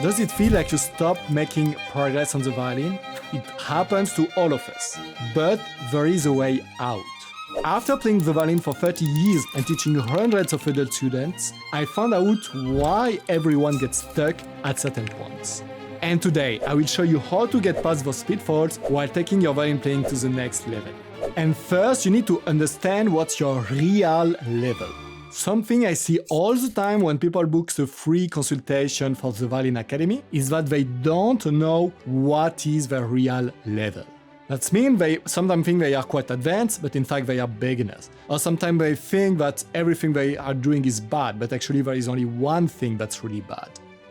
Does it feel like you stop making progress on the violin? It happens to all of us, but there is a way out. After playing the violin for 30 years and teaching hundreds of adult students, I found out why everyone gets stuck at certain points. And today, I will show you how to get past those pitfalls while taking your violin playing to the next level. And first, you need to understand what's your real level. Something I see all the time when people book a free consultation for the Violinacademy is that they don't know what is their real level. That means they sometimes think they are quite advanced, but in fact they are beginners. Or sometimes they think that everything they are doing is bad, but actually there is only one thing that's really bad.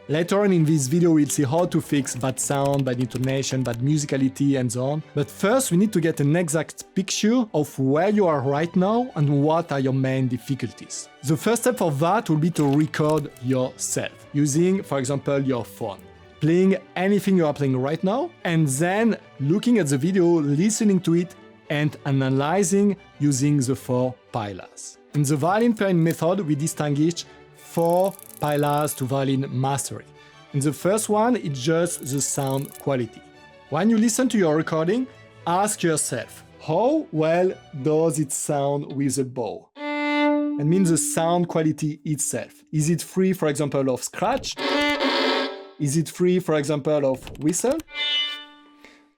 Later on in this video, we'll see how to fix bad sound, bad intonation, bad musicality, and so on. But first, we need to get an exact picture of where you are right now and what are your main difficulties. The first step for that will be to record yourself, using, for example, your phone. Playing anything you are playing right now, and then looking at the video, listening to it, and analyzing using the 4 pillars. In the Violin Pyramid Method, we distinguish 4 pillars to violin mastery. And the first one is just the sound quality. When you listen to your recording, ask yourself, how well does it sound with a bow? That means the sound quality itself. Is it free, for example, of scratch? Is it free, for example, of whistle?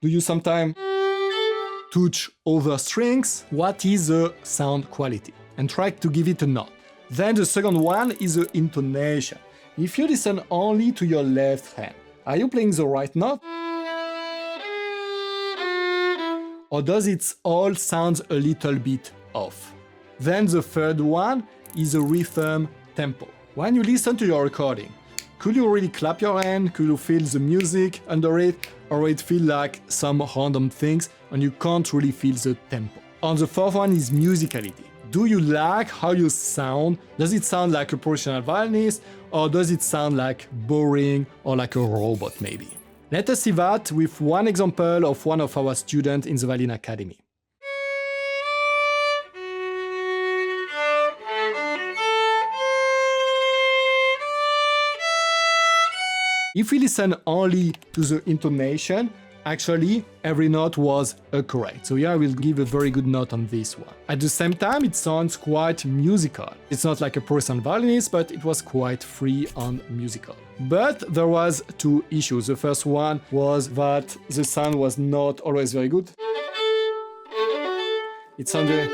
Do you sometimes touch over strings? What is the sound quality? And try to give it a note. Then the second one is the intonation. If you listen only to your left hand, are you playing the right note? Or does it all sound a little bit off? Then the third one is the rhythm tempo. When you listen to your recording, could you really clap your hand? Could you feel the music under it? Or it feel like some random things and you can't really feel the tempo? And the fourth one is musicality. Do you like how you sound? Does it sound like a professional violinist? Or does it sound like boring or like a robot maybe? Let us see that with one example of one of our students in the Violinacademy. If we listen only to the intonation, actually every note was correct. So here I will give a very good note on this one. At the same time, it sounds quite musical. It's not like a professional violinist, but it was quite free and musical. But there was 2 issues. The first one was that the sound was not always very good. It sounded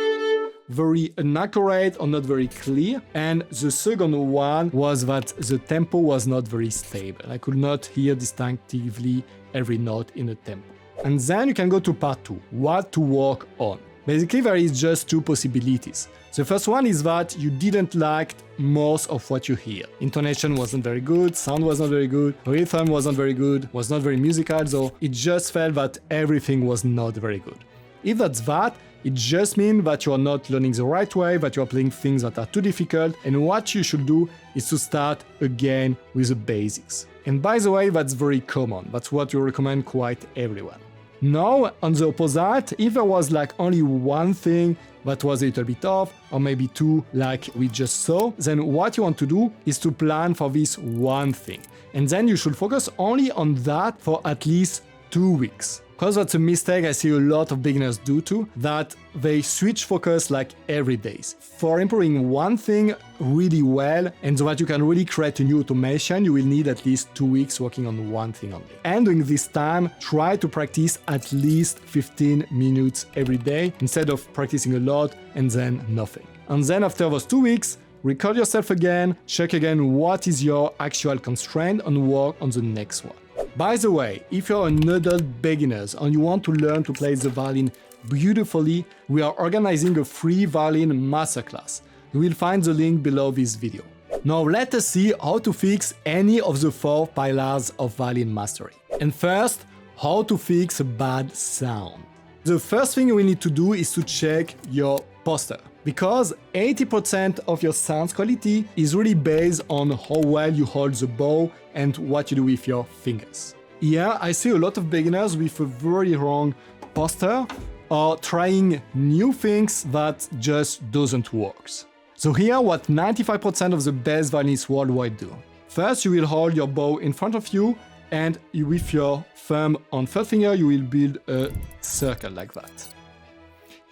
very inaccurate or not very clear. And the second one was that the tempo was not very stable. I could not hear distinctively every note in a tempo. And then you can go to part 2, what to work on. Basically, there is just 2 possibilities. The first one is that you didn't like most of what you hear. Intonation wasn't very good, sound was not very good, rhythm wasn't very good, was not very musical, so it just felt that everything was not very good. If that's that, it just means that you are not learning the right way, that you are playing things that are too difficult, and what you should do is to start again with the basics. And by the way, that's very common, that's what you recommend quite everyone. Now, on the opposite, if there was like only one thing that was a little bit off, or maybe 2 like we just saw, then what you want to do is to plan for this one thing. And then you should focus only on that for at least 2 weeks. Because that's a mistake I see a lot of beginners do too, that they switch focus like every day. For improving one thing really well, and so that you can really create a new automation, you will need at least 2 weeks working on one thing only. And during this time, try to practice at least 15 minutes every day, instead of practicing a lot and then nothing. And then after those 2 weeks, record yourself again, check again what is your actual constraint and work on the next one. By the way, if you're an adult beginner and you want to learn to play the violin beautifully, we are organizing a free violin masterclass. You will find the link below this video. Now let us see how to fix any of the 4 pillars of violin mastery. And first, how to fix a bad sound. The first thing we need to do is to check your posture, because 80% of your sound quality is really based on how well you hold the bow and what you do with your fingers. Here I see a lot of beginners with a very wrong posture or trying new things that just doesn't work. So here what 95% of the best violinists worldwide do. First, you will hold your bow in front of you, and with your thumb on third finger, you will build a circle like that.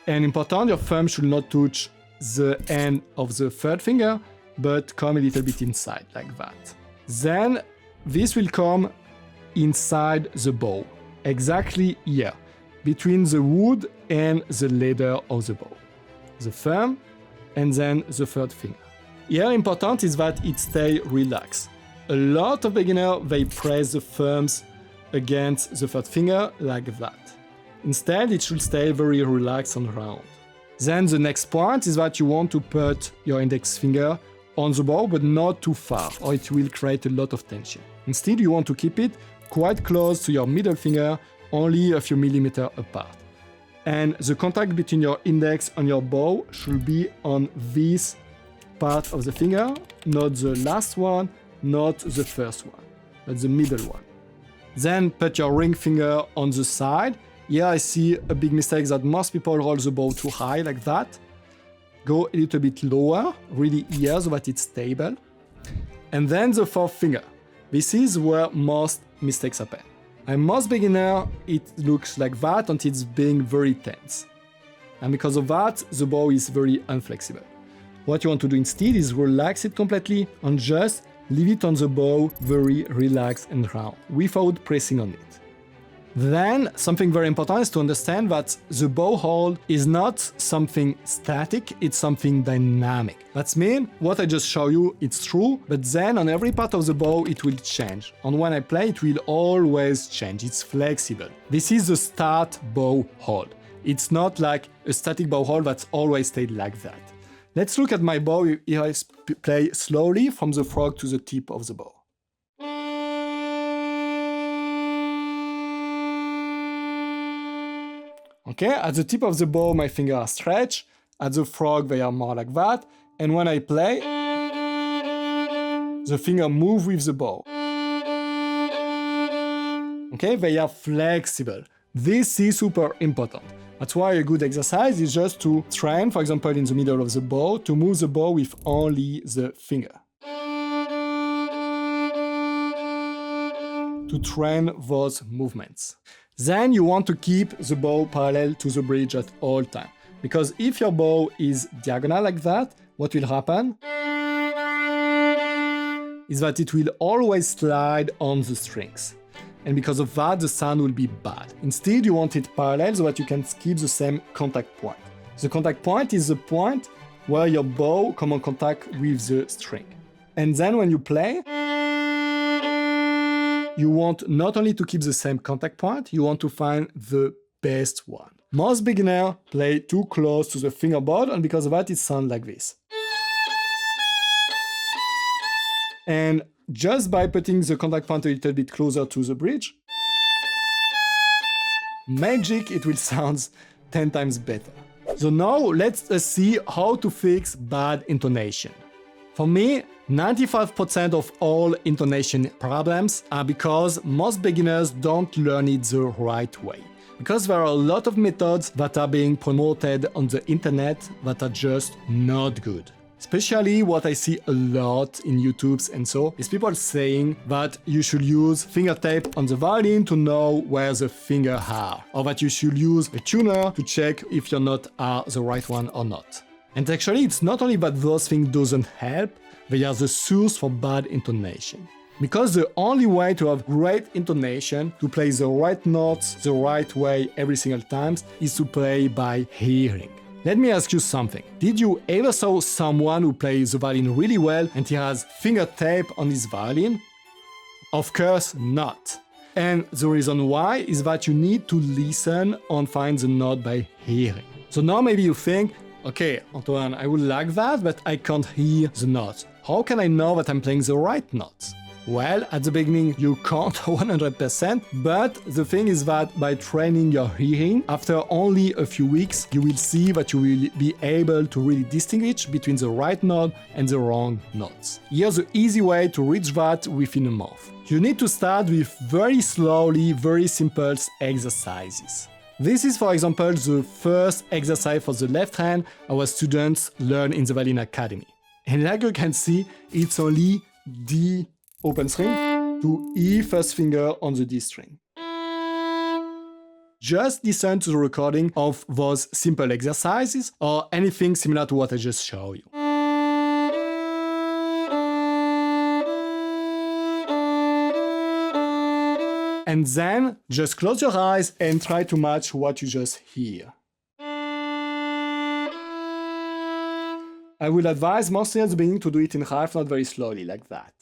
And important, your thumb should not touch the end of the third finger, but come a little bit inside like that. Then this will come inside the bow, exactly here, between the wood and the leather of the bow. The thumb and then the third finger. Here important is that it stay relaxed. A lot of beginners, they press the thumbs against the third finger like that. Instead, it should stay very relaxed and round. Then the next point is that you want to put your index finger on the bow, but not too far, or it will create a lot of tension. Instead, you want to keep it quite close to your middle finger, only a few millimeters apart. And the contact between your index and your bow should be on this part of the finger, not the last one, not the first one, but the middle one. Then put your ring finger on the side. Here I see a big mistake that most people roll the bow too high like that. Go a little bit lower, really here so that it's stable. And then the fourth finger. This is where most mistakes happen. And most beginner, it looks like that and it's being very tense. And because of that, the bow is very unflexible. What you want to do instead is relax it completely and just leave it on the bow very relaxed and round, without pressing on it. Then, something very important is to understand that the bow hold is not something static, it's something dynamic. That means, what I just showed you, it's true, but then on every part of the bow it will change. And when I play, it will always change, it's flexible. This is the start bow hold. It's not like a static bow hold that's always stayed like that. Let's look at my bow. Here I play slowly from the frog to the tip of the bow. Okay, at the tip of the bow my fingers are stretched, at the frog they are more like that, and when I play, the finger move with the bow. Okay, they are flexible. This is super important. That's why a good exercise is just to train, for example, in the middle of the bow, to move the bow with only the finger. To train those movements. Then you want to keep the bow parallel to the bridge at all times. Because if your bow is diagonal like that, what will happen is that it will always slide on the strings. And because of that, the sound will be bad. Instead, you want it parallel so that you can keep the same contact point. The contact point is the point where your bow comes in contact with the string. And then when you play, you want not only to keep the same contact point, you want to find the best one. Most beginners play too close to the fingerboard, and because of that, it sounds like this. And just by putting the contact point a little bit closer to the bridge, magic, it will sound 10 times better. So now let's see how to fix bad intonation. For me, 95% of all intonation problems are because most beginners don't learn it the right way. Because there are a lot of methods that are being promoted on the internet that are just not good. Especially what I see a lot in YouTube and so is people saying that you should use finger tape on the violin to know where the fingers are, or that you should use a tuner to check if your notes are the right one or not. And actually, it's not only that those things doesn't help, they are the source for bad intonation. Because the only way to have great intonation, to play the right notes the right way every single time, is to play by hearing. Let me ask you something. Did you ever saw someone who plays the violin really well and he has finger tape on his violin? Of course not. And the reason why is that you need to listen and find the note by hearing. So now maybe you think, okay, Antoine, I would like that, but I can't hear the notes. How can I know that I'm playing the right notes? Well, at the beginning you can't 100%, but the thing is that by training your hearing, after only a few weeks, you will see that you will be able to really distinguish between the right note and the wrong notes. Here's the easy way to reach that within a month. You need to start with very slowly, very simple exercises. This is, for example, the first exercise for the left hand our students learn in the Violinacademy. And like you can see, it's only D open string, to E first finger on the D string. Just listen to the recording of those simple exercises or anything similar to what I just showed you. And then just close your eyes and try to match what you just hear. I would advise mostly at the beginning to do it in half, not very slowly, like that.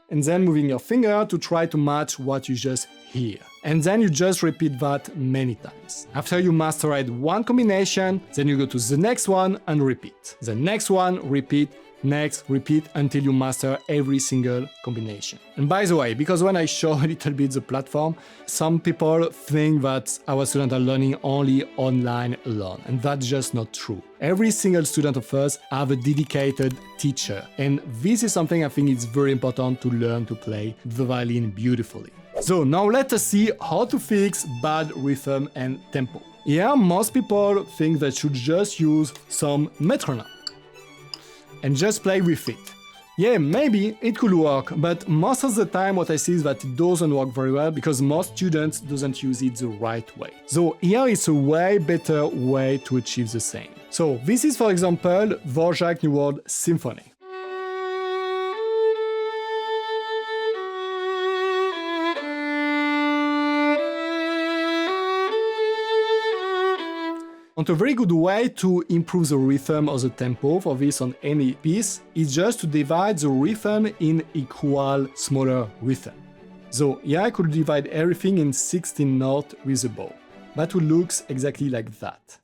And then moving your finger to try to match what you just hear. And then you just repeat that many times. After you mastered one combination, then you go to the next one and repeat. The next one, repeat. Next, repeat until you master every single combination. And by the way, because when I show a little bit the platform, some people think that our students are learning only online alone, and that's just not true. Every single student of us have a dedicated teacher, and this is something I think is very important to learn to play the violin beautifully. So now let us see how to fix bad rhythm and tempo. Here, most people think they should just use some metronome and just play with it. Yeah, maybe it could work, but most of the time what I see is that it doesn't work very well because most students doesn't use it the right way. So here is a way better way to achieve the same. So this is, for example, Dvorak New World Symphony. And a very good way to improve the rhythm or the tempo for this on any piece is just to divide the rhythm in equal smaller rhythm. So here I could divide everything in 16 notes with a bow. That would look exactly like that.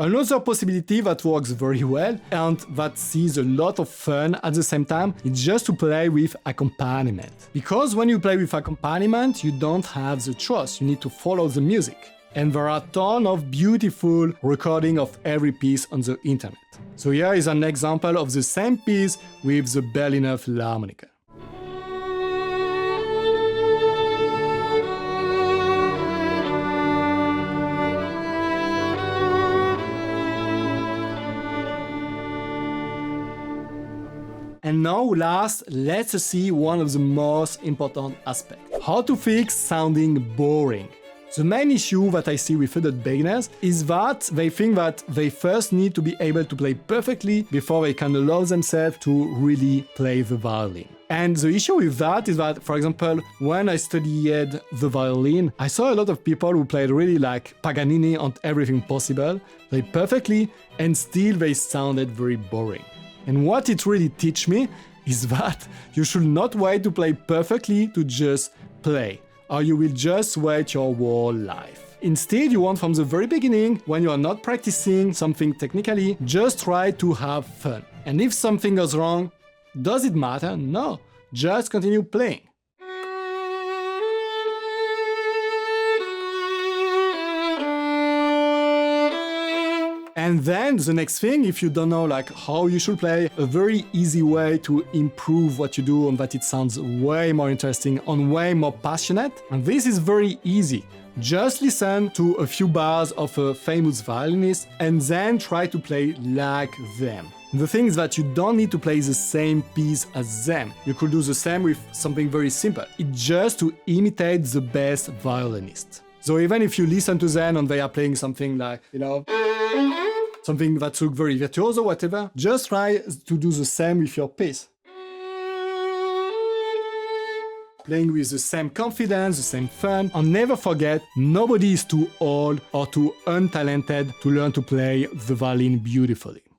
Another possibility that works very well and that sees a lot of fun at the same time is just to play with accompaniment. Because when you play with accompaniment, you don't have the choice, you need to follow the music. And there are a ton of beautiful recordings of every piece on the internet. So here is an example of the same piece with the Berliner Philharmoniker. And now last, let's see one of the most important aspects. How to fix sounding boring. The main issue that I see with other beginners is that they think that they first need to be able to play perfectly before they can allow themselves to really play the violin. And the issue with that is that, for example, when I studied the violin, I saw a lot of people who played really like Paganini on everything possible, played perfectly, and still they sounded very boring. And what it really teach me is that you should not wait to play perfectly to just play, or you will just wait your whole life. Instead, you want from the very beginning, when you are not practicing something technically, just try to have fun. And if something goes wrong, does it matter? No, just continue playing. And then the next thing, if you don't know like how you should play, a very easy way to improve what you do and that it sounds way more interesting and way more passionate. And this is very easy. Just listen to a few bars of a famous violinist and then try to play like them. The thing is that you don't need to play the same piece as them. You could do the same with something very simple. It's just to imitate the best violinist. So even if you listen to them and they are playing something like, something that looks very virtuoso or whatever, just try to do the same with your piece. Playing with the same confidence, the same fun, and never forget, nobody is too old or too untalented to learn to play the violin beautifully.